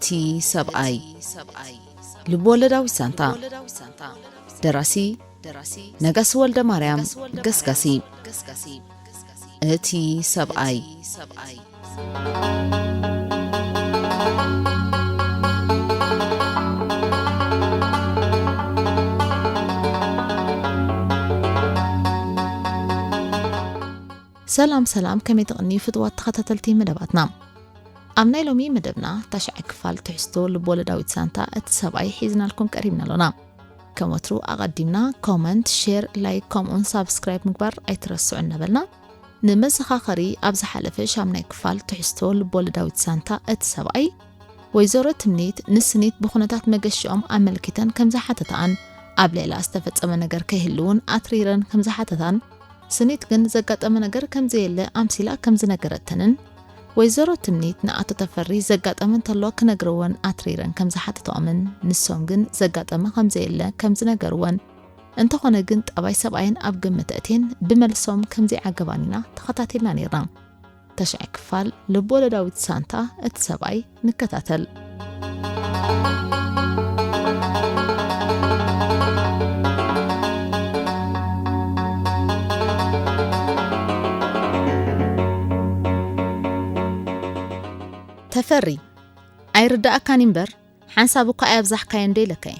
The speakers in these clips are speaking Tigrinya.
እቲ ሰብኣይ ልቦለዳዊ ሳንታ ደራሲ ነጋስ ወልደ ማርያም ገስጋሲ እቲ ሰብኣይ ሰላም ከመይ ተቕኒ ፍትዋት ተኸታተልቲ መደባትና ኣብ ናይ ሎሚ መደብና ታሽዕ ክፋል ትሕዝቶ ልቦለዳዊት ሳንታ እቲ ሰብኣይ ሒዝናልኩም ቀሪብና ኣለና ከም ወትሩ ኣቐዲምና ኮመንት ሼር ላይክ ከምኡን ሳብስክራይብ ምግባር ኣይትረስዑ እናበልና ንመዘኻኸሪ ኣብ ዝሓለፈ ሻምናይ ክፋል ትሕዝቶ ልቦለዳዊት ሳንታ እቲ ሰብኣይ ወይዘሮ ትምኒት ንስኒት ብኹነታት መገሽኦም ኣመልኪተን ከም ዝሓተታን ኣብ ሌላ ዝተፈጸመ ነገር ከይህልውን ኣትሪረን ከም ዝሓተታን ስኒት ግን ዘጋጠመ ነገር ከም ዘየለ ኣምሲላ ከም ዝነገረተንን ወይዘሮ ትምኒት ንኣቶ ተፈሪ ዘጋጠመ እንተሎ ክነግረወን ኣትሪረን ከም ዝሓተቶምን ንሶም ግን ዘጋጠመ ከም ዘየለ ከም ዝነገርወን እንተኾነ ግን ጠባይ ሰብኣይን ኣብ ግምት እቴን ብመልሶም ከም ዘይዓገባኒና ተኸታተልና ነርና ተሽዕ ክፋል ልቦለዳዊት ሳንታ እቲ ሰብኣይ ንከታተል ተፈሪ ኣይርዳእካን እምበር ሓንሳብካ ኣያብዛሕካየ እንደይለከየ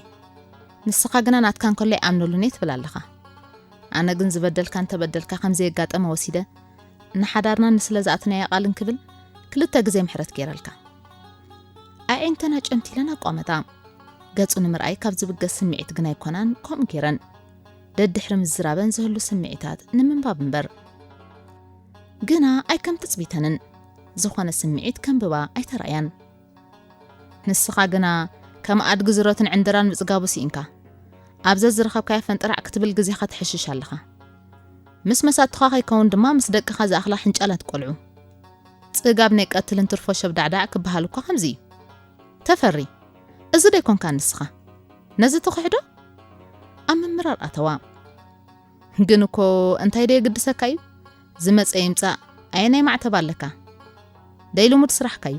ንስኻ ግና ናትካን ኮለይ ኣምነሉኒ ትብላለኻ ኣነ ግን ዝበደልካ እንተበደልካ ከም ዘየጋጠመ ወሲደ ንሓዳርና ንስለ ዝኣትናየ ቃልን ክብል ክልተ ግዜ ምሕረት ገይረልካ ኣዒንተና ጨምቲለና ቋመታ ገጹ ንምርኣይ ካብ ዝብገስ ስምዒት ግን ኣይኮናን ከምኡ ገይረን ደድሕሪ ምዝራበን ዝህሉ ስምዒታት ንምንባብ እምበር ግና ኣይከም ትፅቢተንን ዝኾነ ስምዒት ከምብባ ኣይተራእያን ንስኻ ግና ከም ኣድጊ ዝሮትን ዕንድራን ምጽጋቡ ሲኢንካ ኣብዘ ዝረኸብካዮ ፈንጥራዕ ክትብል ግዜኻ ትሕሽሽ ኣለኻ ምስ መሳትኻ ከይከውን ድማ ምስ ደቅኻ ዝኣኽላ ሕንጫላት ቆልዑ ጽጋብ ናይ ቀትልን ትርፎ ሸብዳዕዳዕ ክበሃል እኳ ከምዚ ተፈሪ እዚ ደይኮንካ ንስኻ ነዚ ትኽሕዶ ኣብ ምምራር ኣተዋ ግን እኮ እንታይ ደይ ግድሰካ እዩ ዝመፀ ይምፃእ ኣየናይ ማዕተብ ኣለካ ደይሉ ሙድ ስራሕካዩ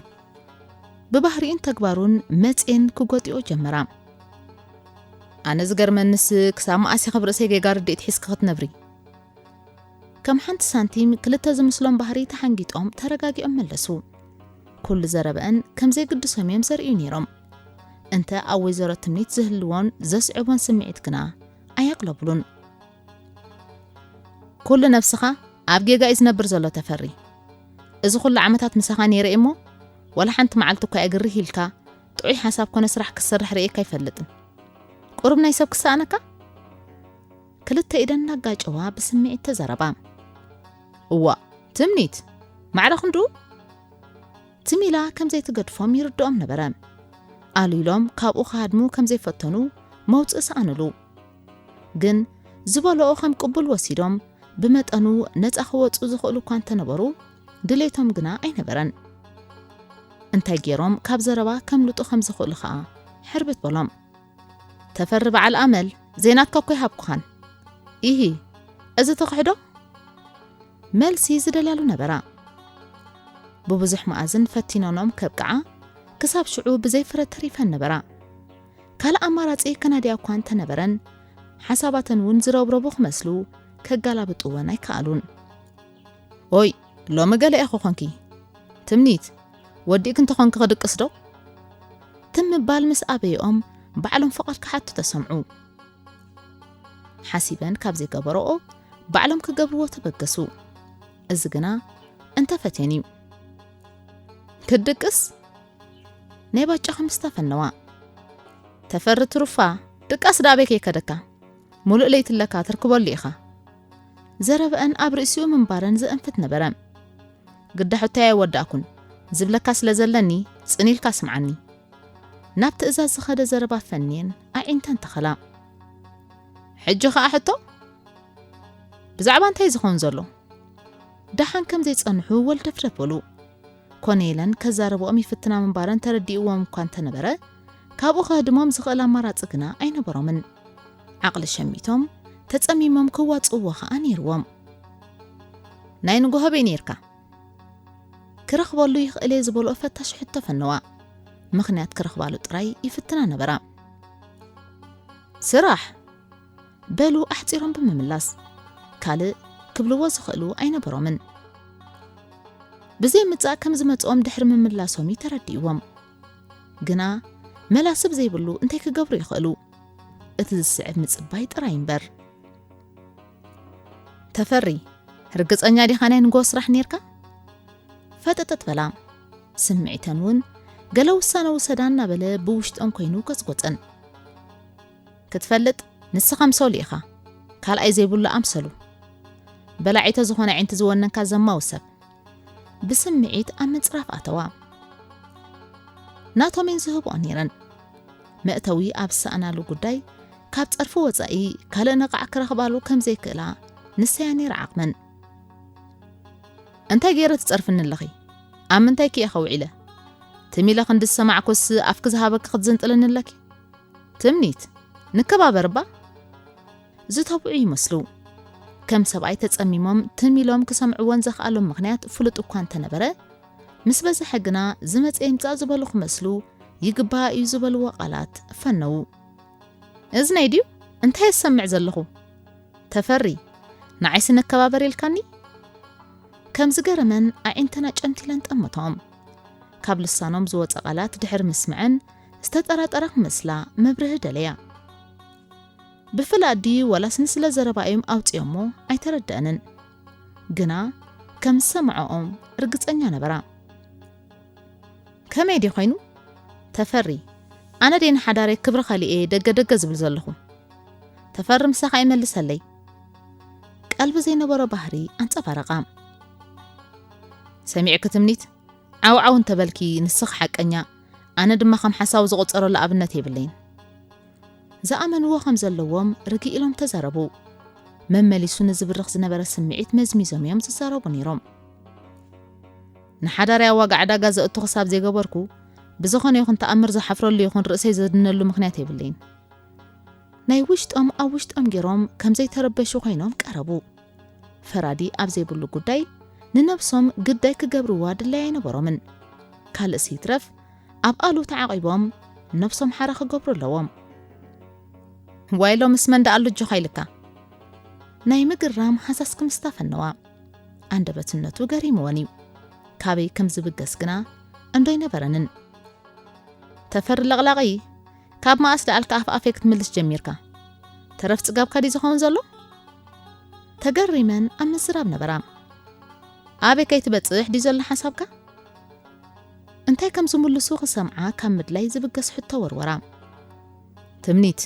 ብባህሪኡን ተግባሩን መፅን ክጎጢኦ ጀመራ ኣነ ዝገርመንስ ክሳብ ማእሲ ኽብርእሰይ ገጋር ዴት ሒዝካ ክትነብሪ ከም ሓንቲ ሳንቲም ክልተ ዝምስሎም ባህሪ ተሓንጊጦም ተረጋጊኦም መለሱ ኩሉ ዘረበአን ከም ዘይግድሶም እዮም ዘርእዩ ነይሮም እንተ ኣብ ወይዘሮ ትምኒት ዝህልዎን ዘስዕቦን ስምዒት ግና ኣያቕለብሉን ኩሉ ነፍስኻ ኣብ ጌጋ እዩ ዝነብር ዘሎ ተፈሪ እዚ ኩሉ ዓመታት ምሳኻ ነይረ እሞ ወላ ሓንቲ መዓልቲ እኳ እግሪ ሂልካ ጥዑይ ሓሳብ ኮነ ስራሕ ክሰርሕ ርኢካ ኣይፈልጥን ቁርብ ናይ ሰብ ክሳኣነካ ክልተ ኢደን እናጋጨዋ ብስምዒት ተዘረባ እዋ ትምኒት ማዕረኽንዱ ትሚላ ከም ዘይትገድፎም ይርድኦም ነበረ ኣልኢሎም ካብኡ ካድሙ ከም ዘይፈተኑ መውፅእ ሰኣንሉ ግን ዝበልኦ ከም ቅቡል ወሲዶም ብመጠኑ ነፃ ክወፁ ዝኽእሉ እኳ እንተነበሩ ድሌቶም ግና ኣይነበረን እንታይ ገይሮም ካብ ዘረባ ከም ልጡ ከም ዝኽእሉ ከዓ ሕርብት በሎም ተፈሪ በዓል ኣመል ዜናትካ እኮ ይሃብኩኻን ኢሂ እዚ ተኽሕዶ መልሲ ዝደልያሉ ነበራ ብብዙሕ መኣዝን ፈቲኖኖም ከብቅዓ ክሳብ ሽዑ ብዘይፍረ ተሪፈን ነበራ ካልእ ኣማራፂ ከናድያ እኳ እንተነበረን ሓሳባተን እውን ዝረብረቡ ክመስሉ ከጋላብጥወን ኣይከኣሉን ኦይ ሎሚ ገለ ኢኹ ኾንኪ ትምኒት ወዲእክ እንተኾንኪ ክድቅስ ዶ ትምባል ምስ ኣበይኦም ባዕሎም ፍቓድ ክሓቱ ተሰምዑ ሓሲበን ካብ ዘይገበረኦ ባዕሎም ክገብርዎ ተበገሱ እዚ ግና እንተፈትየን እዩ ክድቅስ ናይ ባጫ ከምስታ ፈነዋ ተፈሪ ትሩፋ ድቃስ ዳበይ ከይከደካ ሙሉእ ለይትለካ ትርክበሉ ኢኻ ዘረበአን ኣብ ርእሲኡ ምንባረን ዝእንፍት ነበረ ግዳሕታየ ወዳእኩን ዝብለካ ስለ ዘለኒ ጽኒልካ ስምዓኒ ናብ ትእዛዝ ዝኸደ ዘረባ ፈንየን ኣዒንተን ተኸላ ሕጂ ኸኣ ሕቶ ብዛዕባ እንታይ ዝኸውን ዘሎ ዳሓን ከም ዘይጸንሑ ወልደፍረፍ በሉ ኮነይለን ከዛረብኦም ይፍትና ምንባረን ተረዲእዎም እኳ እንተነበረ ካብኡ ኸህድሞም ዝኽእል ኣማራፂ ግና ኣይነበሮምን ዓቕሊ ሸሚቶም ተጸሚሞም ክዋፅዎ ከዓ ነይርዎም ናይ ንጎሆ በይ ነይርካ ክረኽበሉ ይኽእል ዝበልኦ ፈታሽ ሕቶ ፈነዋ ምኽንያት ክረኽባሉ ጥራይ ይፍትና ነበራ ስራሕ በሉ ኣሕፂሮም ብምምላስ ካልእ ክብልዎ ዝኽእሉ ኣይነበሮምን ብዘይ ምጻእ ከም ዝመጽኦም ድሕሪ ምምላሶም ይተረዲእዎም ግና መላስብ ዘይብሉ እንታይ ክገብሩ ይኽእሉ እቲ ዝስዕብ ምጽባይ ጥራይ እምበር ተፈሪ ርግጸኛ ዲኻ ናይ ንጎ ስራሕ ነርካ ፈጠጠት በላ ስምዒተን እውን ገለ ውሳነ ውሰዳና በለ ብውሽጦም ኮይኑ ገጽጎጸን ክትፈልጥ ንስኻ ምሰሉ ኢኻ ካልኣይ ዘይብሉ ኣምሰሉ በላዒተ ዝኾነ ዓይንቲ ዝወነንካ ዘማውሰብ ብስምዒት ኣብ ምጽራፍ ኣተዋ ናቶምን ዝህብኦ ነይረን መእተዊ ኣብ ሰኣናሉ ጉዳይ ካብ ጸርፉ ወጻኢ ካልእ ነቓዕ ክረኽባሉ ከም ዘይክእላ ንስያ ነይረ ዓቕመን እንታይ ገይረት ትጸርፍኒ ኣለኺ ኣብ ምንታይ ክኢኻ ውዒለ ትሚለ ክንድሰማዕኩስ ኣፍክ ዝሃበክ ክትዘንጥልኒ ኣለኪ ትምኒት ንከባበርባ ዝተብዑ ይመስሉ ከም ሰብኣይ ተጸሚሞም ትሚሎም ክሰምዕዎን ዘኽኣሎም ምኽንያት ፍሉጥ እኳ እንተነበረ ምስ በዝሐ ግና ዝመጽ ይምጻእ ዝበሉ ክመስሉ ይግባእ እዩ ዝበልዎ ቃላት ፈነው እዝነይ ድዩ እንታይ ዝሰምዕ ዘለኹ ተፈሪ ንዓይ ስነከባበር ኢልካኒ ከም ዝገረመን ኣዒንተና ጨንቲለን ጠመቶም ካብ ልሳኖም ዝወፀ ቃላት ድሕሪ ምስምዐን ዝተጠራጠረ ክመስላ መብርህ ደለያ ብፍላዲ ወላስ ንስለ ዘረባዮም ኣውፅዮሞ ኣይተረድአንን ግና ከም ሰምዖኦም ርግጸኛ ነበራ ከመይ ዲ ኮይኑ ተፈሪ ኣነ ደን ሓዳሬ ክብሪ ኸሊኤ ደገ ዝብል ዘለኹ ተፈሪ ምሳኻ ይመልሰለይ ቀልቢ ዘይነበሮ ባህሪ አንጸባረቓ ሰሚዕ ክትምኒት ዓውዓው እንተበልኪ ንስኽ ሓቀኛ ኣነ ድማ ከም ሓሳብ ዝቆጸረሉ ኣብነት ይብለይን ዝኣመንዎ ከም ዘለዎም ርጊኢሎም ተዛረቡ መመሊሱ ንዝብርኽ ዝነበረ ስምዒት መዝሚዞም እዮም ዝዛረቡ ነይሮም ንሓዳርያ ዋጋ ዕዳጋ ዘእቱ ክሳብ ዘይገበርኩ ብዝኾነ ይኹን ተኣምር ዝሓፍረሉ ይኹን ርእሰይ ዘድነሉ ምኽንያት ይብለይን ናይ ውሽጦም ኣብ ውሽጦም ገይሮም ከም ዘይተረበሹ ኮይኖም ቀረቡ ፈራዲ ኣብ ዘይብሉ ጉዳይ ንነፍሶም ግዳይ ክገብርዋ ድለይ ኣይነበሮምን ካልእ ሲትረፍ ኣብ ኣሉ ተዓቂቦም ነፍሶም ሓራ ክገብሩ ኣለዎም ዋይሎ ምስ መንዳ ኣሉ ጆኻ ኢልካ ናይ ምግራም ሓሳስ ክምስታፈነዋ አንደበትነቱ ገሪምወኒ ካበይ ከም ዝብገስ ግና እንዶይ ነበረንን ተፈሪ ለቕላቒ ካብ ማእስ ዳልካ ኣፍኣፈይ ክትምልስ ጀሚርካ ተረፍ ጽጋብ ካዲ ዝኸውን ዘሎ ተገሪመን ኣብ ምዝራብ ነበራ ኣበይ ከይትበጽሕ ዲ ዘሎ ሓሳብካ እንታይ ከም ዝምልሱ ክሰምዓ ካብ ምድላይ ዝብገስ ሕቶ ወርወራ ትምኒት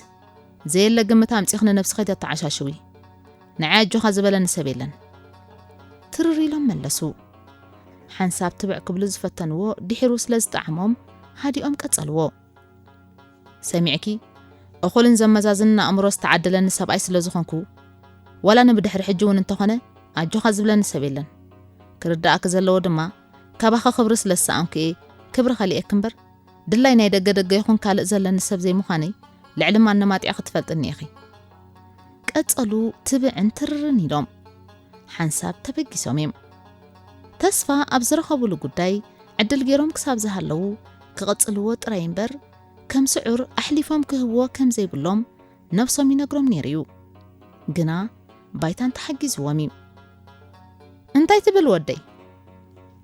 ዘየለ ግምታ ኣምፂኽነ ነፍስኻ ተተዓሻሽዊ ንዓይ ጆኻ ዝበለን ሰብ የለን ትርሪሎም መለሱ ሓንሳብ ትብዕ ክብሉ ዝፈተንዎ ድሒሩ ስለ ዝጣዕሞም ሃዲኦም ቀጸልዎ ሰሚዕኪ እኹልን ዘመዛዝንና ኣእምሮ ዝተዓደለኒ ሰብኣይ ስለ ዝኾንኩ ወላ ንብድሕሪ ሕጂ እውን እንተኾነ ኣጆኻ ዝብለኒ ሰብ የለን ክርዳእክ ዘለዎ ድማ ካባኻ ክብሪ ስለ ዝሰኣንኩ ክብሪ ኸሊአክ እምበር ድላይ ናይ ደገ ይኹን ካልእ ዘለኒ ሰብ ዘይምዃነይ ልዕሊ ማነማጥያ ክትፈልጥኒ ኢኺ ቀጸሉ ትብዕን ትርርን ኢሎም ሓንሳብ ተበጊሶም እዮም ተስፋ ኣብ ዝረኸቡሉ ጉዳይ ዕድል ገይሮም ክሳብ ዝሃለዉ ክቐጽልዎ ጥራይ እምበር ከም ስዑር ኣሕሊፎም ክህብዎ ከም ዘይብሎም ነፍሶም ይነግሮም ነይሩ ግና ባይታን ተሓጊዝዎም እዩ እንታይ ትብል ወደይ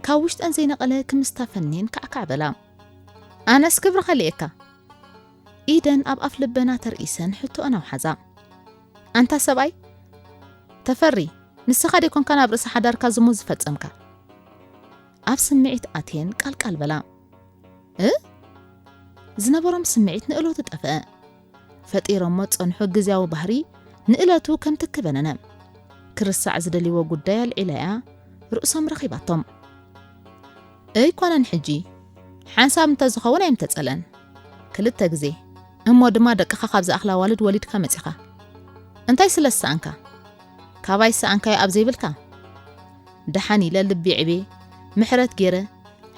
ካብ ውሽጠን ዘይነቐለ ክምስታፈኒን ካዕካዕ በላ ኣነስ ክብሪ ኸሊአካ ኢደን ኣብ ኣፍ ልበና ተርእሰን ሕቶአን ኣውሓዛ ኣንታ ሰብኣይ ተፈሪ ንስኻ ደይኮንካ ናብ ርእሲ ሓዳርካ ዝሙት ዝፈጸምካ ኣብ ስምዒት ኣቴን ቃልቃል በላ ዝነበሮም ስምዒት ንእሎቱ ጠፍአ ፈጢሮሞ ጸንሑ ግዝያዊ ባህሪ ንእለቱ ከም ትክበነነ ክርሳዕ ዝደልይዎ ጉዳይ ኣልዒለያ ርእሶም ረኺባቶም ኮነን ሕጂ ሓንሳብ እንተዝኸውን ኣይምተጸለን ክልተ ግዜ እሞ ድማ ደቅኻ ካብ ዝኣኽላ ዋልድ ወሊድካ መጺኻ እንታይ ስለ ዝሰኣንካ ካባይ ሰኣንካዮ ኣብ ዘይብልካ ደሓን ኢለ ልቢ ዕቤ ምሕረት ገይረ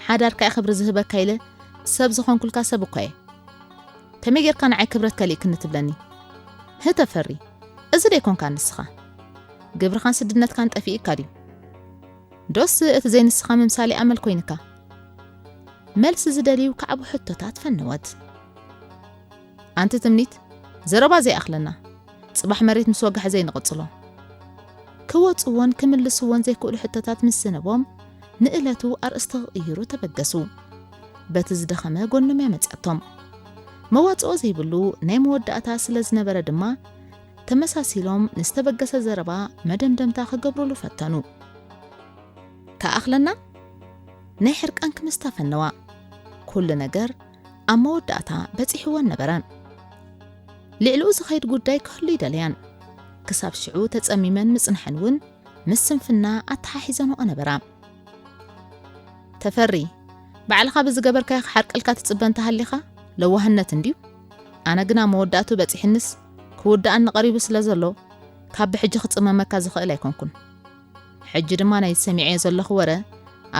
ሓዳርካ ክብሪ ዝህበካ ኢለ ሰብ ዝኾንኩልካ ሰብ እኳ እየ ከመይ ጌርካ ንዓይ ክብረት ከሊእክኒ ትብለኒ ህተፈሪ እዚ ደይኮንካ ንስኻ ግብርኻን ስድነትካን ጠፊእካ ድዩ ዶስ እቲ ዘይንስኻ ምምሳሌ ኣመል ኮይንካ መልስ ዝደልዩ ከዓቡ ሕቶታት ፈነወት ኣንቲ ትምኒት ዘረባ ዘይኣኽለና ጽባሕ መሬት ምስ ወጋሕ ዘይንቕጽሎ ክወጽዎን ክምልስዎን ዘይክእሉ ሕቶታት ምስ ዝነበም ንእለቱ ኣርእስተ ቅይሩ ተበገሱ በቲ ዝደኸመ ጎኖም ያመጽኣቶም መዋጽኦ ዘይብሉ ናይ መወዳእታ ስለ ዝነበረ ድማ ተመሳሲሎም ንስተበገሰ ዘረባ መደምደምታ ክገብሩሉ ፈተኑ ከኣኽለና ናይ ሕርቃን ክምስታ ፈነዋ ኩሉ ነገር ኣብ መወዳእታ በፂሕወን ነበረን ልዕልኡ ዝኸይድ ጉዳይ ክህሉ ይደልያን ክሳብ ሽዑ ተጸሚመን ምጽንሐን እውን ምስ ስንፍና ኣተሓሒዘንኦ ነበራ ተፈሪ ባዕልኻ ብዝገበርካዮ ክሓርቀልካ ትጽበን ተሃሊኻ ለዋህነት እንድዩ ኣነ ግና መወዳእቱ በፂሕንስ ክውዳእን ቀሪቡ ስለ ዘሎ ካብ ብሕጂ ክጽመመካ ዝኽእል ኣይኮንኩን ሕጂ ድማ ናይ ሰሚዐዮ ዘለኹ ወረ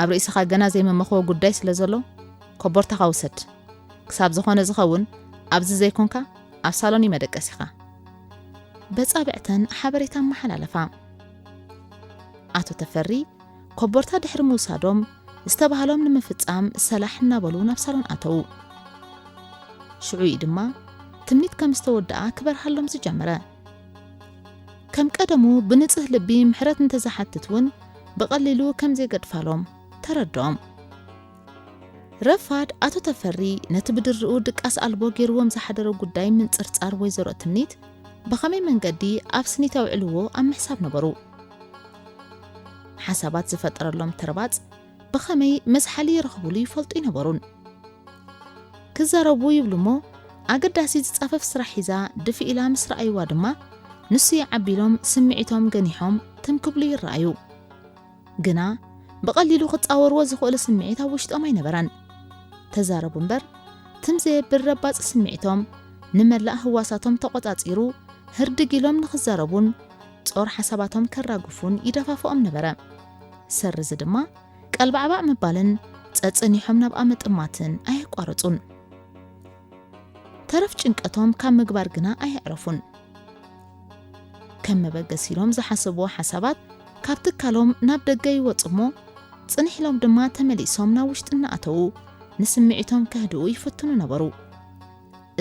ኣብ ርእስኻ ገና ዘይመመኽዎ ጉዳይ ስለ ዘሎ ኮቦርታኻ ውሰድ ክሳብ ዝኾነ ዝኸውን ኣብዚ ዘይኮንካ ኣብ ሳሎን ይመደቀስ ኢኻ በጻብዕተን ሓበሬታ መሓላለፋ ኣቶ ተፈሪ ኮቦርታ ድሕሪ ምውሳዶም ዝተባህሎም ንምፍጻም ሰላሕ እናበሉ ናብ ሳሎን ኣተው ሽዑይ ድማ ትምኒት ከም ዝተወድኣ ክበርሃሎም ዝጀመረ ከም ቀደሙ ብንጽህ ልቢ ምሕረት እንተዝሓትትውን በቐሊሉ ከም ዘይገድፋሎም ተረድኦም ረፋድ ኣቶ ተፈሪ ነቲ ብድርኡ ድቃስ ኣልቦ ገይርዎም ዝሓደረ ጉዳይ ምንጽርጻር ወይዘሮ ትምኒት ብኸመይ መንገዲ ኣብ ስኒት ኣውዕልዎ ኣብ ምሕሳብ ነበሩ ሓሳባት ዝፈጠረሎም ተርባጽ ብኸመይ መዝሓሊ ይረኽብሉ ይፈልጡ ይነበሩን ክዛረቡ ይብሉሞ ኣገዳሲ ዝጻፈፍ ስራሕ ሒዛ ድፊ ኢላ ምስ ረኣይዋ ድማ ንሱ ይዓቢሎም ስምዒቶም ገኒሖም ትምክብሉ ይረኣዩ ግና በቐሊሉ ክጻወርዎ ዝኽእሉ ስምዒት ኣብ ውሽጦም ኣይነበረን ተዛረቡ እምበር ትምዘየብል ረባጽ ስምዒቶም ንመላእ ህዋሳቶም ተቆጻጺሩ ህርድግ ኢሎም ንኽዛረቡን ጾር ሓሳባቶም ከራግፉን ይደፋፍኦም ነበረ ሰርዝ ድማ ቀልባዕባዕ ምባልን ጸጸኒሖም ናብ ኣመጥማትን ኣይቋረጹን ተረፍ ጭንቀቶም ካብ ምግባር ግና ኣይዕረፉን ከም መበገሲሎም ዝሓስብዎ ሓሳባት ካብ ትካሎም ናብ ደገ ይወጽሞ ጽንሕሎም ድማ ተመሊሶም ናብ ውሽጢ እናኣተዉ ንስምዒቶም ከህድኡ ይፈትኑ ነበሩ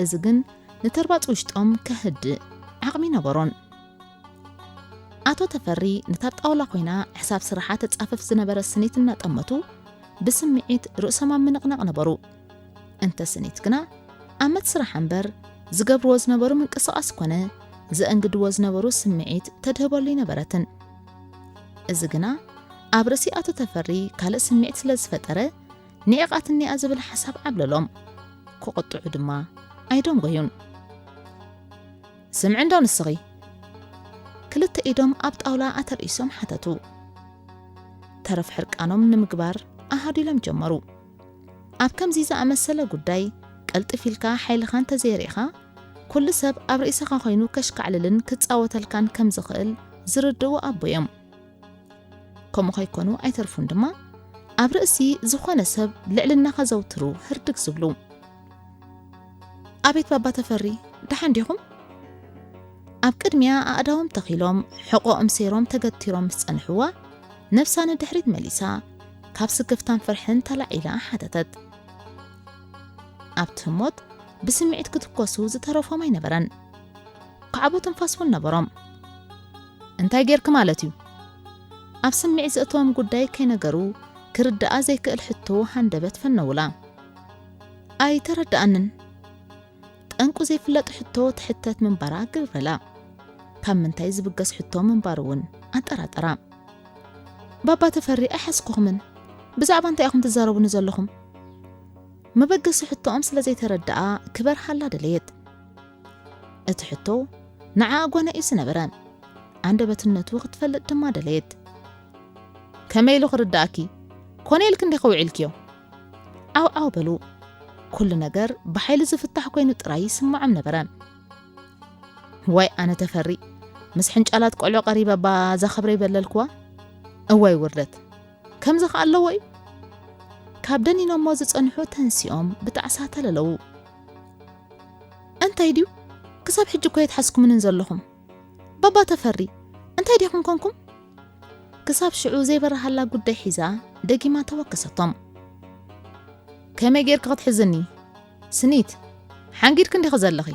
እዚ ግን ንተርባጽ ውሽጦም ከህድእ ዓቕሚ ነበሮን ኣቶ ተፈሪ ንታብ ጣውላ ኮይና ሕሳብ ስራሓ ተጻፈፍ ዝነበረ ስኒት እናጠመቱ ብስምዒት ርእሶም ኣብ ምንቕናቕ ነበሩ እንተ ስኒት ግና ኣመት ስራሕ እምበር ዝገብርዎ ዝነበሩ ምንቅስቓስ ኮነ ዘእንግድዎ ዝነበሩ ስምዒት ተድህበሉ ይነበረትን እዚ ግና ኣብ ርእሲ ኣቶ ተፈሪ ካልእ ስምዒት ስለ ዝፈጠረ ንዕቓት እኒኣ ዝብል ሓሳብ ዓብለሎም ክቕጥዑ ድማ ኣይደንጎዩን ስምዕ እንዶ ንስኺ ክልተ ኢዶም ኣብ ጣውላ ኣተርእሶም ሓተቱ ተረፍ ሕርቃኖም ንምግባር ኣሃዲሎም ጀመሩ ኣብ ከምዚ ዝኣመሰለ ጉዳይ ቀልጥፍ ኢልካ ሓይልኻን ተዘይሪእኻ ኩሉ ሰብ ኣብ ርእስኻ ኮይኑ ከሽካዕልልን ክጻወተልካን ከም ዝኽእል ዝርድኡ ኣቦዮም ከምኡ ኸይኮኑ ኣይተርፉን ድማ ኣብ ርእሲ ዝኾነ ሰብ ልዕልናኻ ዘውትሩ ህርድግ ዝብሉ ኣቤት ባባ ተፈሪ ደሓን ዲኹም ኣብ ቅድሚያ ኣእዳዎም ተኺሎም ሕቖኦም ሰይሮም ተገቲሮም ምስ ጸንሕዋ ነፍሳ ንድሕሪት መሊሳ ካብ ስክፍታን ፍርሕን ተላዒላ ሓተተት ኣብቲ ሞት ብስምዒት ክትኮሱ ዝተረፎም ኣይነበረን ከዓቦ ትንፋስ እውን ነበሮም እንታይ ጌርክ ማለት እዩ ኣብ ስምዒት ዝእተዎም ጉዳይ ከይነገሩ ክርዳኣ ዘይክእል ሕቶ ሃንደበት ፈነውላ ኣይተረዳእንን ጠንቁ ዘይፍለጥ ሕቶ ትሕተት ምንባራ ግብረላ ካብ ምንታይ ዝብገስ ሕቶ ምንባር እውን ኣጠራጠራ ባባ ተፈሪ ኣይሓስኩኽምን ብዛዕባ እንታይ ኢኹም ትዛረቡኒ ዘለኹም መበገሲ ሕቶኦም ስለ ዘይተረዳኣ ክበርሃላ ደለየት እቲ ሕቶ ንዓ ኣጓና እዩ ዝነበረ ኣንደበትነቱ ክትፈልጥ ድማ ደለየት ከመይ ኢሉ ክርዳእኪ ኮነ ኢልክ እንዲኸ ውዒልክዮ ዓው በሉ ኩሉ ነገር ብሓይሊ ዝፍታሕ ኮይኑ ጥራይ ይስማዖም ነበረ ዋይ ኣነ ተፈሪ ምስ ሕንጫላት ቆልዑ ቀሪበ ባ ዘኸብረ ይበለልክዋ እዋይ ውርደት ከምዚ ኸ ኣለዎ እዩ ካብ ደኒኖሞ ዝጸንሑ ተንሲኦም ብጣዕሳ ተለለዉ እንታይ ድዩ ክሳብ ሕጂ እኮ የትሓስኩምንን ዘለኹም ባባ ተፈሪ እንታይ ዲኹም ኮንኩም ክሳብ ሽዑ ዘይበረሃላ ጉዳይ ሒዛ ደጊማ ተወከሰቶም كما جيرك غتحزني سنيت حنجير كندي خزلخي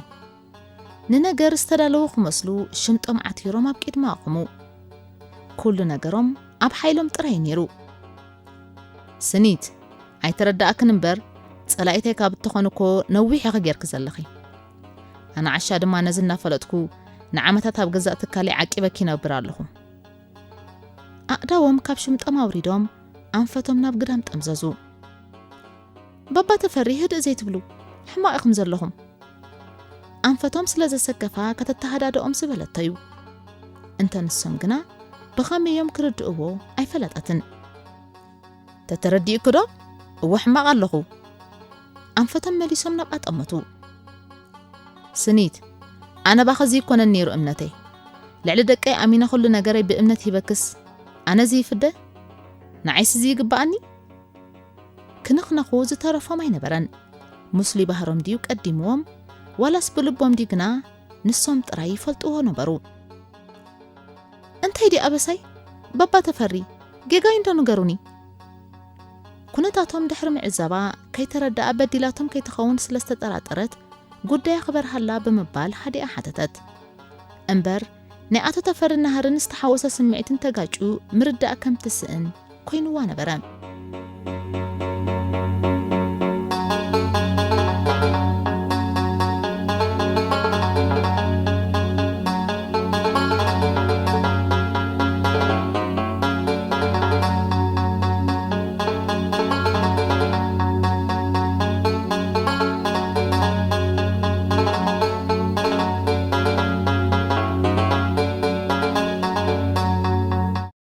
ننجر استدلو خمسلو شمطم عتيروم اب قدما اقمو كل نجرم اب حيلم طراي نيرو سنيت ايترداك نمبر صلايتك اب تخونكو نويح غيرك زلخي انا عشا دما نزلنا فلطكو نعمتات اب غزات كالي عقبك نبرالهم اقداوم كاب شمطم اوريدوم انفتم ناب قدام طمززو بابا تفري هد زيت بلو حماقكم زلهم انفتم سلاز سكفا كتتهدادኦም زبلتዩ انت نسم ግና بخميوم كردئዎ አይፈለጣትን ተተረዲእኩ ዶ ወሕማቅ ኣለኹ አንፈተም መሊሶም ናብ አጠመቱ ስኒት አነ ባኸዚ ኮነ ነይሩ እምነተይ ልዕሊ ደቀይ አሚና ሁሉ ነገረይ በእምነት ይበክስ አነ ዚ ፍደ ንዓይስ ዚ ይግባአኒ ክንኽነኹ ዝተረፈም አይነበረን ሙስሊ ባህሮም ዲዩ ቀዲሞም ወላስ ብልቦም ዲግና ንሶም ጥራይ ይፈልጥዎ ነበሩ እንታይ ዲ አበሳይ ባባ ተፈሪ ጌጋይ እንደነገሩኒ ኩነታቶም ድሕሪ ምዕዛባ ከይተረዳአ በዲላቶም ከይተኸውን ስለስተጠራጠረት ጉዳይ خبر ሃላ በመባል ሓዲኣ ሓተተት እንበር ናይ አቶ ተፈሪ ናህርን ዝተሓወሰ ስምዒትን ተጋጩ ምርዳእ ከም ትስእን ኮይኑዋ ነበረ